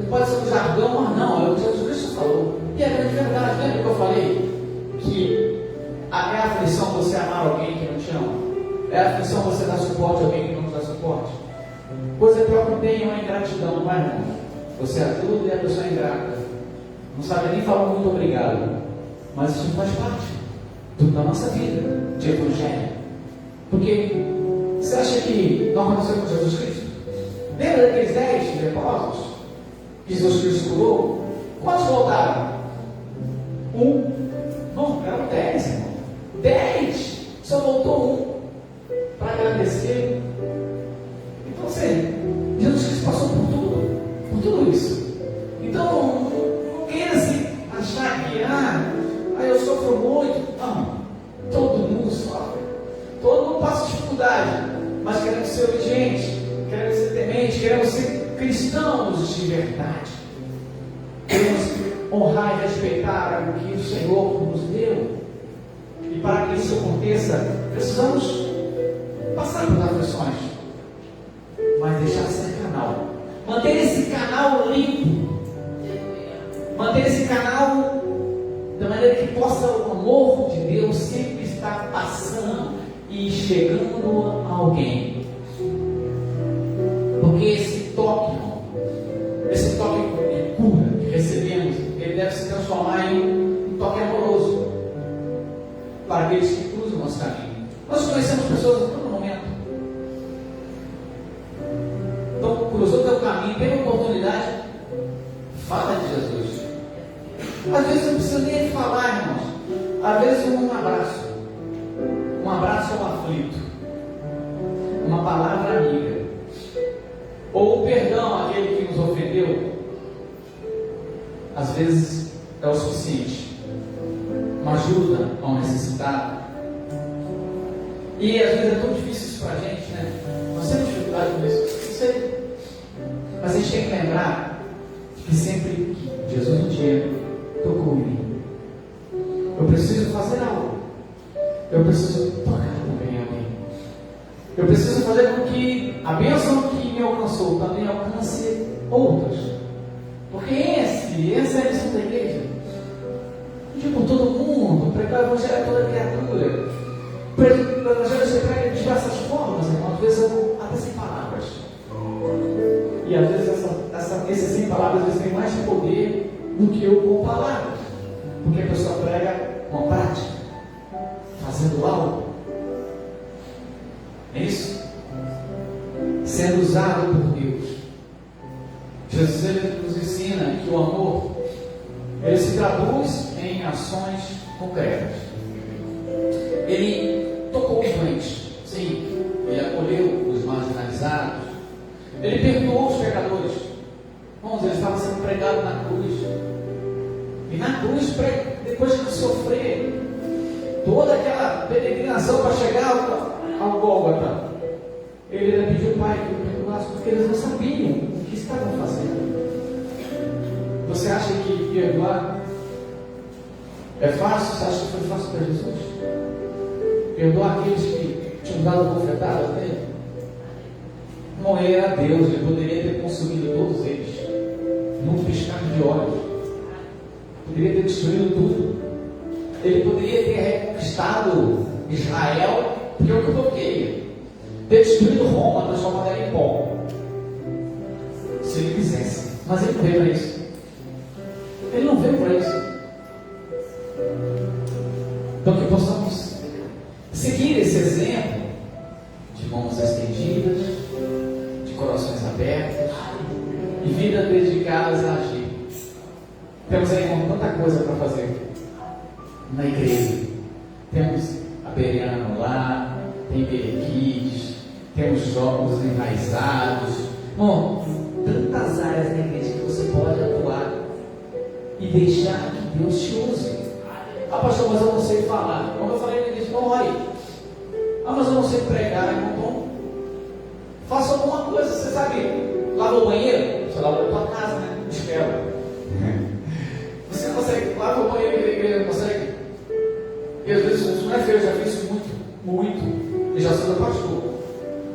Pode ser um jargão, mas não, é o que Jesus Cristo falou. E é grande verdade, lembra que eu falei? Que é a aflição você amar alguém que não te ama. É a aflição você dar suporte a alguém que não te dá suporte. Coisa pior que tem uma ingratidão, não é, irmão? Você ajuda e a pessoa é ingrata. Não sabe nem falar muito obrigado. Mas isso faz parte da nossa vida de evangelho. Porque você acha que não aconteceu com Jesus Cristo? Lembra daqueles 10 leprosos que Jesus Cristo curou? Quantos voltaram? 1. Não, eram 10, irmão. 10! Só voltou 1 para agradecer. Então, assim, Jesus Cristo passou por tudo isso. Então, não queira se achar que, eu sofro muito. Não, todo mundo sofre. Todo mundo passa dificuldade. Mas queremos ser obedientes, queremos ser tementes, queremos ser cristãos de verdade. Queremos honrar e respeitar o que o Senhor nos deu. E para que isso aconteça, precisamos passar por aflições, mas deixar ser canal. Manter esse canal limpo. Manter esse canal da maneira que possa o amor de Deus sempre estar passando e chegando a alguém. Porque esse toque de cura que recebemos, ele deve se transformar em um toque amoroso para aqueles que cruzam o nosso caminho. Nós conhecemos pessoas a todo momento. Então, cruzou o teu caminho, tem uma oportunidade, fala de Jesus. Às vezes não precisa nem falar, irmãos. Às vezes um abraço. Um abraço ao aflito. Uma palavra amiga. Ou o perdão àquele que nos ofendeu. Às vezes é o suficiente. Uma ajuda ao necessitado. E às vezes é tão difícil isso para a gente, né? Nós temos dificuldade com isso. Isso aí. Mas a gente tem que lembrar que sempre que Jesus um dia tocou em mim, eu preciso fazer Eu preciso fazer com que a bênção que me alcançou também alcance outros. Porque essa é a missão da igreja. Pedir por todo mundo, pregar o evangelho a toda criatura. O evangelho se prega de diversas formas, irmão. Às vezes até sem palavras. E às vezes esses sem palavras eles têm mais poder do que eu com palavras. Porque a pessoa prega com a prática, fazendo algo. É isso? Sendo usado por Deus. Jesus ele nos ensina que o amor ele se traduz em ações concretas. Ele tocou os doentes, sim. Ele acolheu os marginalizados. Ele perdoou os pecadores. Irmãos, ele estava sendo pregado na cruz. E na cruz, depois de sofrer toda aquela peregrinação para chegar ao Gólgota, ele pediu ao Pai que o perdoasse, porque eles não sabiam o que estavam fazendo. Você acha que perdoar é fácil? Você acha que foi fácil para Jesus? Perdoar aqueles que tinham dado bofetadas nele? Não, ele era Deus, ele poderia ter consumido todos eles num piscar de olhos. Poderia ter destruído tudo. Ele poderia ter reconquistado Israel, porque é o que eu queria. Ter destruído Roma, transformado ela em pó. Se ele quisesse. Mas ele não veio para isso. Ele não veio para isso. Então que possamos seguir esse exemplo de mãos estendidas, de corações abertos e vidas dedicadas a agir. Temos aí, irmão, tanta coisa para fazer na igreja. Temos a Beriano lá, tem Berequides, temos jogos enraizados. Bom, tantas áreas na igreja que você pode atuar e deixar que Deus te use. Ah, pastor, mas eu não sei falar. Como eu falei na igreja, não ore. Ah, mas eu não sei pregar, irmão. Bom, faça alguma coisa. Você sabe, lava o banheiro? Você lava a tua casa, né? Espero. Você consegue, lava o banheiro da igreja, não consegue? E às vezes isso não é feio, eu já fiz isso muito. E já sou pastor.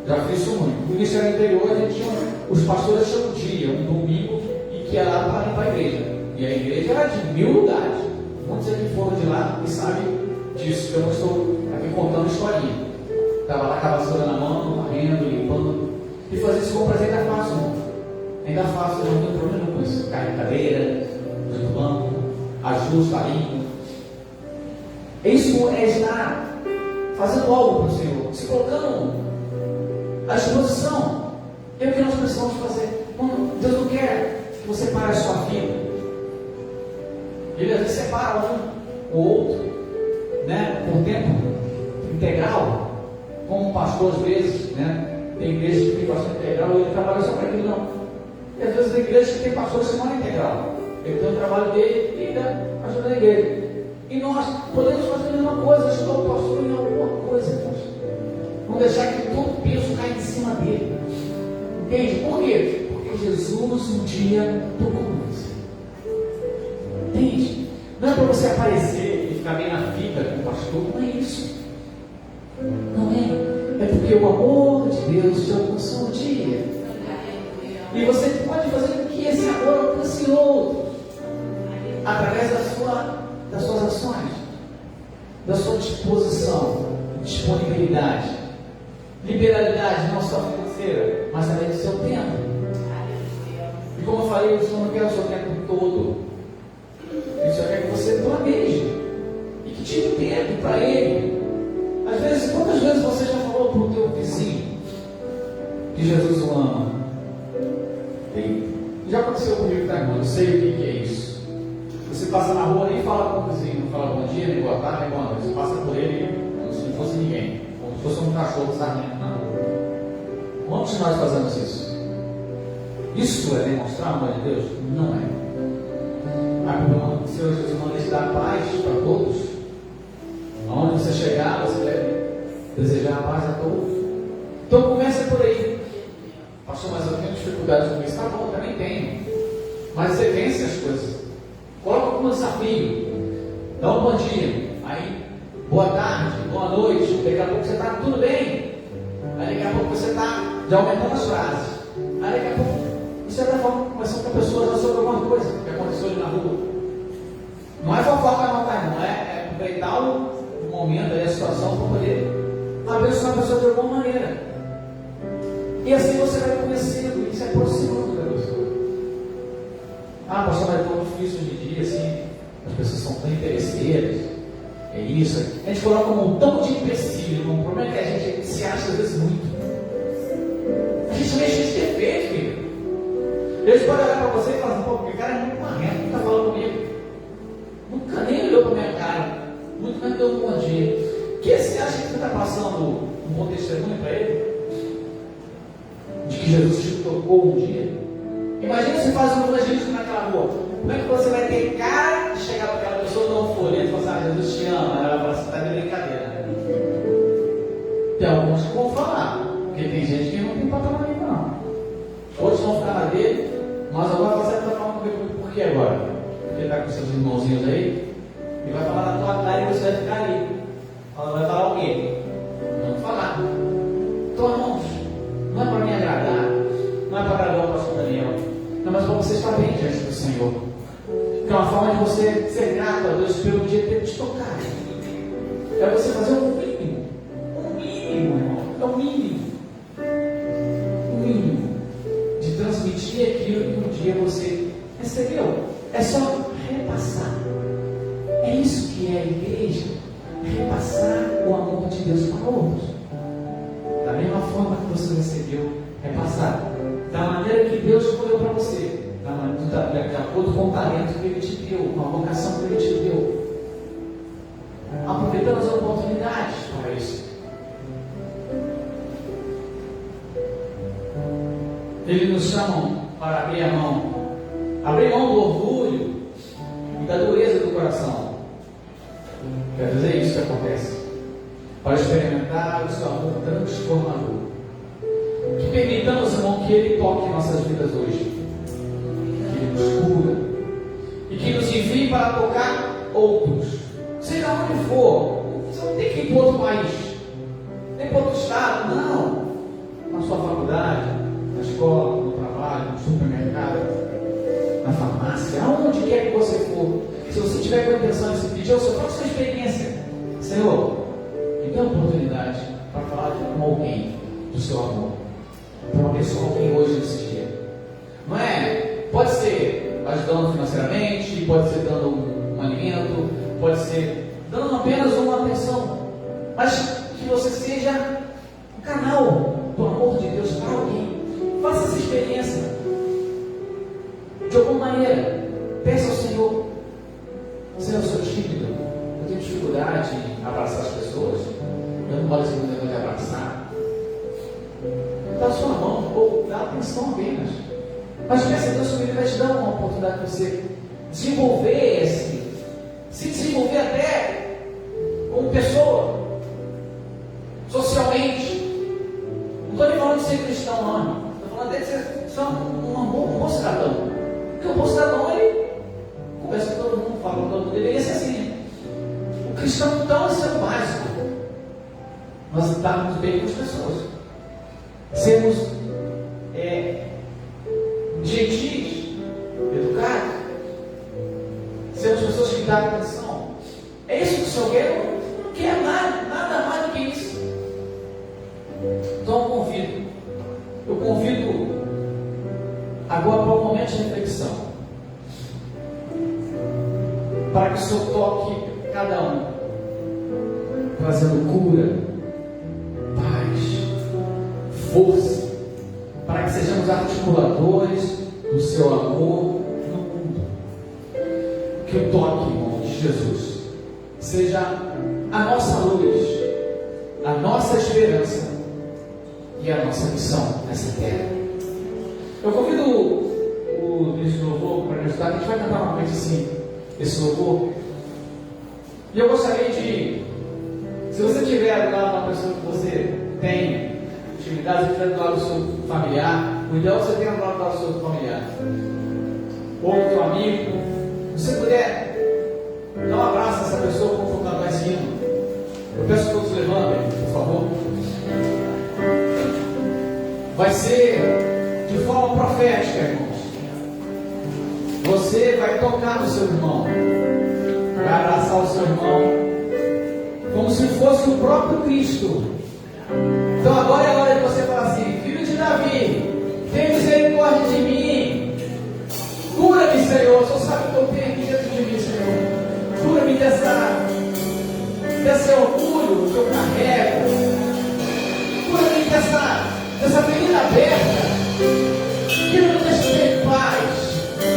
Já fiz isso muito. No ministério interior, a gente tinha, os pastores tinham um dia, um domingo, e que ia lá para limpar a igreja. E a igreja era de 1000 lugares. Muitos aqui foram de lá e sabem disso, que eu não estou aqui contando historinha. Estava lá com a vassoura na mão, varrendo, limpando. E fazer isso com prazer ainda fácil, não? Ainda fácil, não tem problema com isso. Cai na cadeira, no banco, ajusta a língua. Isso é estar fazendo algo para o Senhor, se colocando à disposição. É o que nós precisamos fazer. Deus não quer que você pare a sua vida. Ele às vezes separa um ou outro, né, por tempo integral, como um pastor às vezes, né, tem igrejas que tem pastor integral e ele trabalha só para aquilo, não. E às vezes tem igrejas que tem pastor semana integral. Ele tem o trabalho dele e ainda ajuda a igreja. E nós podemos fazer a mesma coisa, ajudar o pastor em alguma coisa, irmãos. Não deixar que todo o peso caia em cima dele. Entende? Por quê? Porque Jesus um dia tocou você. Entende? Não é para você aparecer e ficar bem na fita com o pastor, não é isso. Não é. É porque o amor de Deus te alcançou um dia. E você pode fazer com que esse amor alcance outros. Através das suas ações, da sua disposição, disponibilidade, liberalidade, não só financeira, mas também do seu tempo. E como eu falei, o Senhor não quer o seu tempo todo. Ele só quer que você planeje e que tire tempo para Ele. Às vezes, quantas vezes você já falou para o teu vizinho que Jesus o ama? E já aconteceu comigo, tá, irmão? Eu sei o que é isso. Você passa na rua, nem fala com o vizinho, não fala bom dia, nem boa tarde, nem boa noite. Você passa por ele como se não fosse ninguém, como se fosse um cachorro sarnento na rua. Quantos de nós fazemos isso? Isso é demonstrar o amor de Deus? Não é. O Senhor Jesus manda te dar paz para todos. Aonde você chegar, você deve desejar a paz a todos. Então comece por aí. Pastor, mas eu tenho dificuldade com isso. Tá bom, eu também tenho. Mas você vence as coisas. Coloca como desafio. Dá um bom dia. Aí, boa tarde, boa noite. Daqui a pouco você está tudo bem. Aí Aí daqui a pouco você está já aumentando as frases. Aí daqui a pouco você está conversando com a pessoa já sobre alguma coisa que aconteceu ali na rua. Não é fofoca não, pai, não é aproveitar o momento, a situação para poder abençoar a pessoa de alguma maneira. E assim você vai conhecendo e se aproximando da pessoa. Ah, pastor, mas é tão difícil hoje em dia, assim, as pessoas são tão interesseiras. É isso. A gente coloca um montão de empecilho. O problema é que a gente se acha às vezes muito. A gente mexe de defeito, filho. Deus pode olhar para você e falar assim, pô, porque o cara é muito marrento, não está falando comigo. Nunca nem olhou para minha cara. Nunca me deu um bom dia. Que você acha que você está passando um bom testemunho para ele? De que Jesus te tocou um dia? Imagina você faz um evangelismo naquela rua. Como é que você vai ter cara de chegar para aquela pessoa, dar um folheto e falar assim, Jesus te ama? Ela vai falar assim, está de brincadeira. Tem alguns que vão falar, porque tem gente que não tem patrão ali não. Outros vão ficar na dele, mas agora você está falando comigo por que agora? Porque está com seus irmãozinhos aí, e vai falar na tua cara e você vai ficar ali. Ela vai falar o quê? Não falar. Então, irmãos, não é para me agradar, não é para agradar o pastor Daniel, não, mas para você estar bem diante do Senhor. Que é uma forma de você ser grato a Deus pelo dia ter te tocado. É você fazer o mínimo, irmão, é o mínimo de transmitir aquilo que um dia você recebeu. É só repassar. É isso que é a igreja, repassar o amor de Deus para outros. Da mesma forma que você recebeu, repassar. Da maneira que Deus escolheu para você. De acordo com o talento que Ele te deu, com a vocação que Ele te deu. Aproveitando as oportunidades para isso. Ele nos chama para abrir a mão. Abrir mão do orgulho e da dureza do coração. Quer dizer, é isso que acontece. Para experimentar o seu amor transformador. Que permitamos, irmão, que Ele toque em nossas vidas hoje. Que Ele nos cura. E que nos envie para tocar outros. Seja onde for. Você não tem que ir para outro país. Nem para outro estado. Não. Na sua faculdade, na escola, no trabalho, no supermercado, na farmácia, aonde quer que você for. Se você tiver com a intenção de se pedir, Senhor, qual a sua experiência? Senhor, me dê a oportunidade para falar com alguém do seu amor. Para abençoar alguém hoje nesse dia. Não é? Pode ser ajudando financeiramente, pode ser dando um alimento, pode ser dando apenas uma atenção. Mas que você seja um canal do amor de Deus para alguém. Faça essa experiência. De alguma maneira, peça ao Senhor. Senhor, eu sou tímido, eu tenho dificuldade em abraçar as pessoas, eu não gosto de abraçar. Dá a sua mão, ou dá atenção a alguém, mas peça a Deus que Ele vai te dar uma oportunidade de você desenvolver se desenvolver até como pessoa, socialmente. Não estou nem falando de ser cristão, não. Estou falando até de ser um bom cidadão. Porque o bom cidadão, ele conversa com todo mundo, fala com todo mundo, deveria ser assim. O cristão, então, isso é o básico. Nós estarmos bem com as pessoas. Sermos gentis, educados. Sermos pessoas que dão atenção. É isso que o Senhor quer? Não quer nada mais do que isso. Então eu convido agora para um momento de reflexão, para que o Senhor toque cada um, trazendo cura, paz, força, para que sejamos articuladores do seu amor no mundo. Que o toque, irmão, de Jesus seja a nossa luz, a nossa esperança e a nossa missão nessa terra. Eu convido o ministro do louvor para me ajudar. A gente vai cantar uma vez assim, esse louvor. E eu gostaria de, se você tiver do lado uma pessoa que você tem intimidade, se tiver do lado do seu familiar, o ideal é você ter do lado do seu familiar, ou do seu amigo, se você puder, dá um abraço a essa pessoa confortável lá em cima. Eu peço que todos levantem, por favor. vai ser de forma profética, irmãos. Você vai tocar no seu irmão, vai abraçar o seu irmão, como se fosse o próprio Cristo. Então agora é a hora de você falar assim: filho de Davi, tem misericórdia de mim, cura-me, Senhor. Só sabe o que eu tenho aqui dentro de mim, Senhor. Cura-me desse orgulho que eu carrego, cura-me dessa ferida aberta que não me deixa ter paz,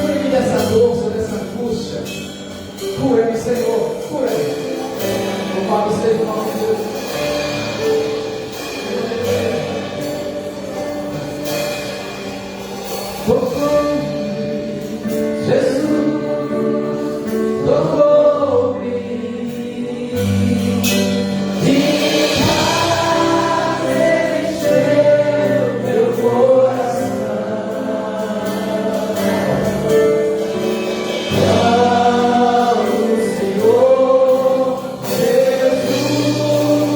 cura-me dessa dor, dessa angústia. Cura-me, Senhor, cura-me. Louvado seja o nome de Deus. Jesus tocou-me e encheu meu coração. Oh, Senhor Jesus.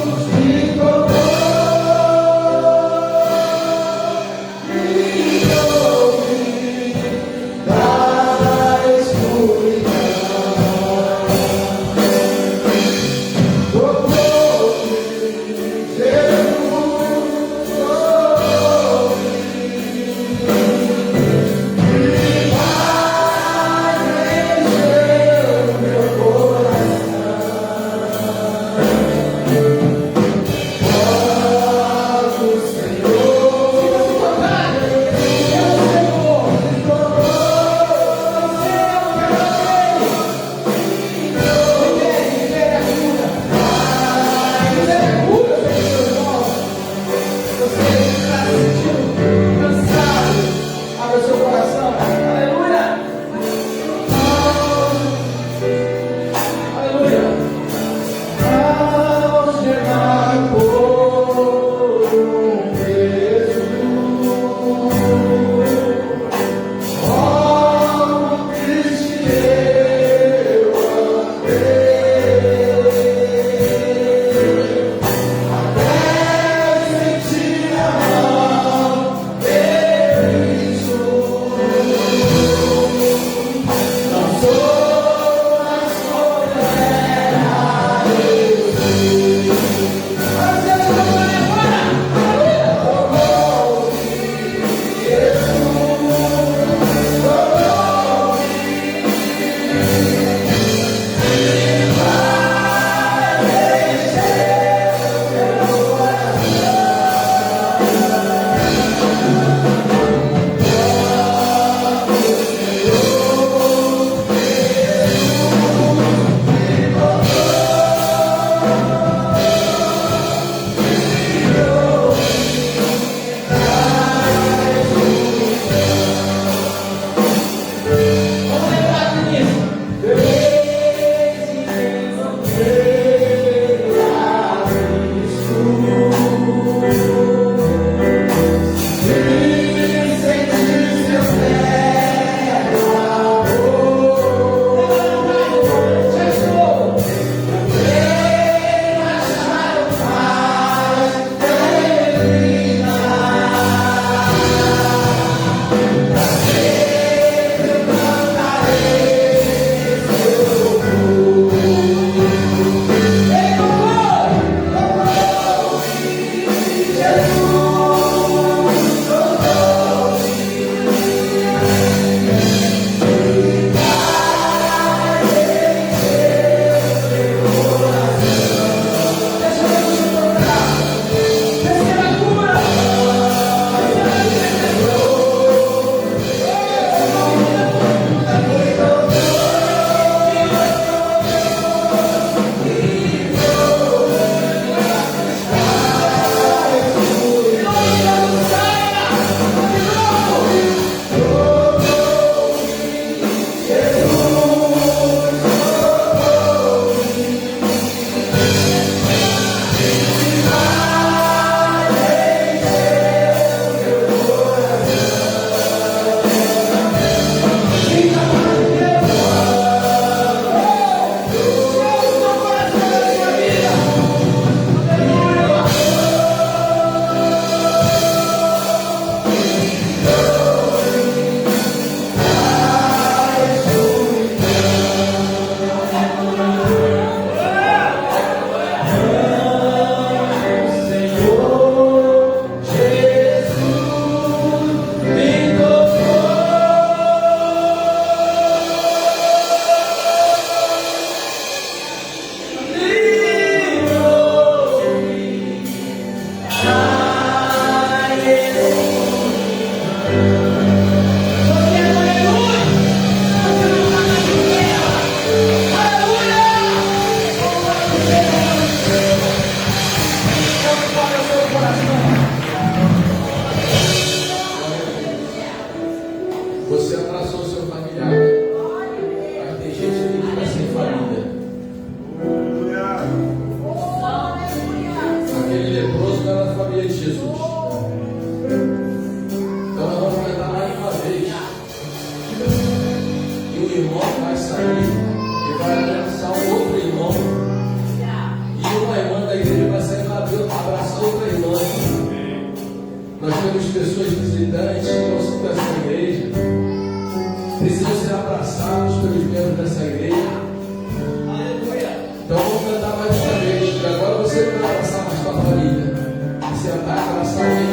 Nós temos pessoas visitantes que não são dessa igreja, precisam ser abraçados pelos membros dessa igreja. Aleluia! Então vamos cantar mais uma vez. E agora você não vai abraçar mais sua família, você vai abraçar alguém